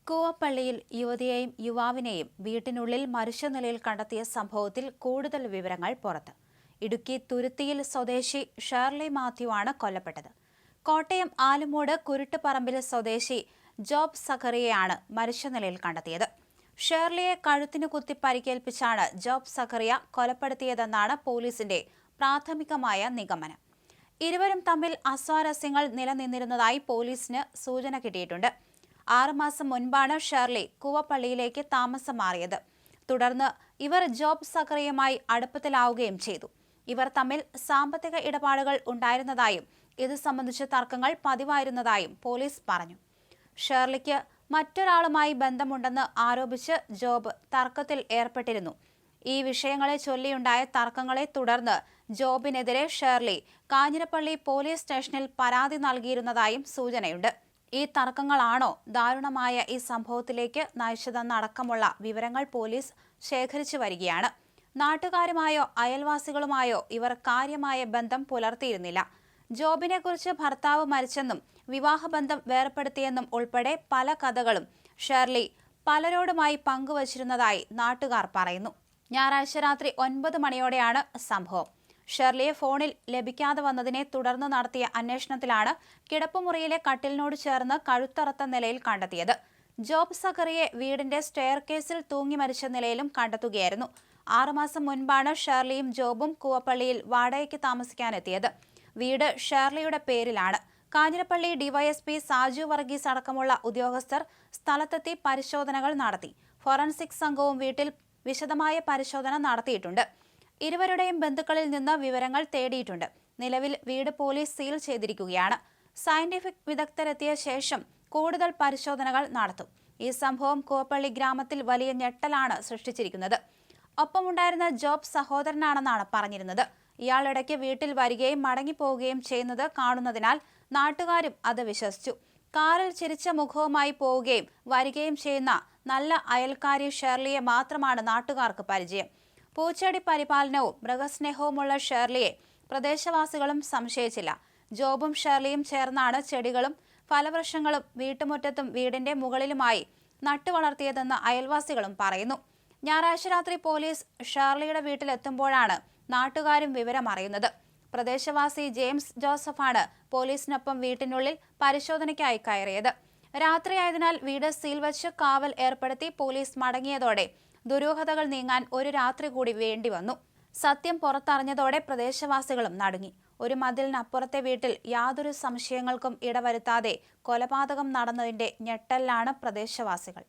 കൂവപ്പള്ളിയിൽ യുവതിയെയും യുവാവിനെയും വീട്ടിനുള്ളിൽ മരിച്ചനിലയിൽ കണ്ടെത്തിയ സംഭവത്തിൽ കൂടുതൽ വിവരങ്ങൾ പുറത്ത്. ഇടുക്കി തുരുത്തിയിൽ സ്വദേശി ഷേർലി മാത്യു ആണ് കൊല്ലപ്പെട്ടത്. കോട്ടയം ആലുമൂട് കുരുട്ടുപറമ്പിൽ സ്വദേശി ജോബ് സഖറിയയാണ് മരിച്ചനിലയിൽ കണ്ടെത്തിയത്. ഷേർലിയെ കഴുത്തിനു കുത്തി പരിക്കേൽപ്പിച്ചാണ് ജോബ് സഖറിയ കൊലപ്പെടുത്തിയതെന്നാണ് പോലീസിന്റെ പ്രാഥമികമായ നിഗമനം. ഇരുവരും തമ്മിൽ അസ്വാരസ്യങ്ങൾ നിലനിന്നിരുന്നതായി പോലീസിന് സൂചന കിട്ടിയിട്ടുണ്ട്. 6 മാസം മുൻപാണ് ഷേർലി കൂവപ്പള്ളിയിലേക്ക് താമസം മാറിയത്. തുടർന്ന് ഇവർ ജോബ് സഖറിയുമായി അടുപ്പത്തിലാവുകയും ചെയ്തു. ഇവർ തമ്മിൽ സാമ്പത്തിക ഇടപാടുകൾ ഉണ്ടായിരുന്നതായും ഇത് സംബന്ധിച്ച തർക്കങ്ങൾ പതിവായിരുന്നതായും പോലീസ് പറഞ്ഞു. ഷേർലിക്ക് മറ്റൊരാളുമായി ബന്ധമുണ്ടെന്ന് ആരോപിച്ച് ജോബ് തർക്കത്തിൽ ഏർപ്പെട്ടിരുന്നു. ഈ വിഷയങ്ങളെ ചൊല്ലിയുണ്ടായ തർക്കങ്ങളെ തുടർന്ന് ജോബിനെതിരെ ഷേർലി കാഞ്ഞിരപ്പള്ളി പോലീസ് സ്റ്റേഷനിൽ പരാതി നൽകിയിരുന്നതായും സൂചനയുണ്ട്. ഈ തർക്കങ്ങളാണോ ദാരുണമായ ഈ സംഭവത്തിലേക്ക് നയിച്ചതെന്നടക്കമുള്ള വിവരങ്ങൾ പോലീസ് ശേഖരിച്ചു വരികയാണ്. നാട്ടുകാരുമായോ അയൽവാസികളുമായോ ഇവർ കാര്യമായ ബന്ധം പുലർത്തിയിരുന്നില്ല. ജോബിനെക്കുറിച്ച് ഭർത്താവ് മരിച്ചെന്നും വിവാഹബന്ധം വേർപ്പെടുത്തിയെന്നും ഉൾപ്പെടെ പല കഥകളും ഷേർലി പലരോടുമായി പങ്കുവച്ചിരുന്നതായി നാട്ടുകാർ പറയുന്നു. ഞായറാഴ്ച രാത്രി 9 മണിയോടെയാണ് സംഭവം. ഷേർലിയെ ഫോണിൽ ലഭിക്കാതെ വന്നതിനെ തുടർന്ന് നടത്തിയ അന്വേഷണത്തിലാണ് കിടപ്പുമുറിയിലെ കട്ടിലിനോട് ചേർന്ന് കഴുത്തറത്ത നിലയിൽ കണ്ടെത്തിയത്. ജോബ് സഖറിയെ വീടിന്റെ സ്റ്റെയർ കേസിൽ തൂങ്ങി മരിച്ച നിലയിലും കണ്ടെത്തുകയായിരുന്നു. 6 മാസം മുൻപാണ് ഷേർലിയും ജോബും കൂവപ്പള്ളിയിൽ വാടകയ്ക്ക് താമസിക്കാനെത്തിയത്. വീട് ഷേർലിയുടെ പേരിലാണ്. കാഞ്ഞിരപ്പള്ളി ഡിവൈഎസ്പി സാജു വർഗീസ് അടക്കമുള്ള ഉദ്യോഗസ്ഥർ സ്ഥലത്തെത്തി പരിശോധനകൾ നടത്തി. ഫോറൻസിക് സംഘവും വീട്ടിൽ വിശദമായ പരിശോധന നടത്തിയിട്ടുണ്ട്. ഇരുവരുടെയും ബന്ധുക്കളിൽ നിന്ന് വിവരങ്ങൾ തേടിയിട്ടുണ്ട്. നിലവിൽ വീട് പോലീസ് സീൽ ചെയ്തിരിക്കുകയാണ്. സയന്റിഫിക് വിദഗ്ധരെത്തിയ ശേഷം കൂടുതൽ പരിശോധനകൾ നടത്തും. ഈ സംഭവം കൂവപ്പള്ളി ഗ്രാമത്തിൽ വലിയ ഞെട്ടലാണ് സൃഷ്ടിച്ചിരിക്കുന്നത്. ഒപ്പമുണ്ടായിരുന്ന ജോബ് സഹോദരനാണെന്നാണ് പറഞ്ഞിരുന്നത്. ഇയാൾ ഇടയ്ക്ക് വീട്ടിൽ വരികയും മടങ്ങിപ്പോവുകയും ചെയ്യുന്നത് കാണുന്നതിനാൽ നാട്ടുകാരും അത് വിശ്വസിച്ചു. കാറിൽ ചിരിച്ച മുഖവുമായി പോവുകയും വരികയും ചെയ്യുന്ന നല്ല അയൽക്കാരി ഷേർലിയെ മാത്രമാണ് നാട്ടുകാർക്ക് പരിചയം. പൂച്ചെടി പരിപാലനവും മൃഗസ്നേഹവുമുള്ള ഷേർലിയെ പ്രദേശവാസികളും സംശയിച്ചില്ല. ജോബും ഷേർലിയും ചേർന്നാണ് ചെടികളും ഫലവൃക്ഷങ്ങളും വീട്ടുമുറ്റത്തും വീടിന്റെ മുകളിലുമായി നട്ടുവളർത്തിയതെന്ന് അയൽവാസികളും പറയുന്നു. ഞായറാഴ്ച രാത്രി പോലീസ് ഷേർലിയുടെ വീട്ടിലെത്തുമ്പോഴാണ് നാട്ടുകാരും വിവരമറിയുന്നത്. പ്രദേശവാസി ജെയിംസ് ജോസഫാണ് പോലീസിനൊപ്പം വീട്ടിനുള്ളിൽ പരിശോധനയ്ക്കായി കയറിയത്. രാത്രിയായതിനാൽ വീട് സീൽ വച്ച് കാവൽ ഏർപ്പെടുത്തി പോലീസ് മടങ്ങിയതോടെ ദുരൂഹതകൾ നീങ്ങാൻ ഒരു രാത്രി കൂടി വേണ്ടി വന്നു. സത്യം പുറത്തറിഞ്ഞതോടെ പ്രദേശവാസികളും നടുങ്ങി. ഒരു മതിലിനപ്പുറത്തെ വീട്ടിൽ യാതൊരു സംശയങ്ങൾക്കും ഇടവരുത്താതെ കൊലപാതകം നടന്നതിന്റെ ഞെട്ടലിലാണ് പ്രദേശവാസികൾ.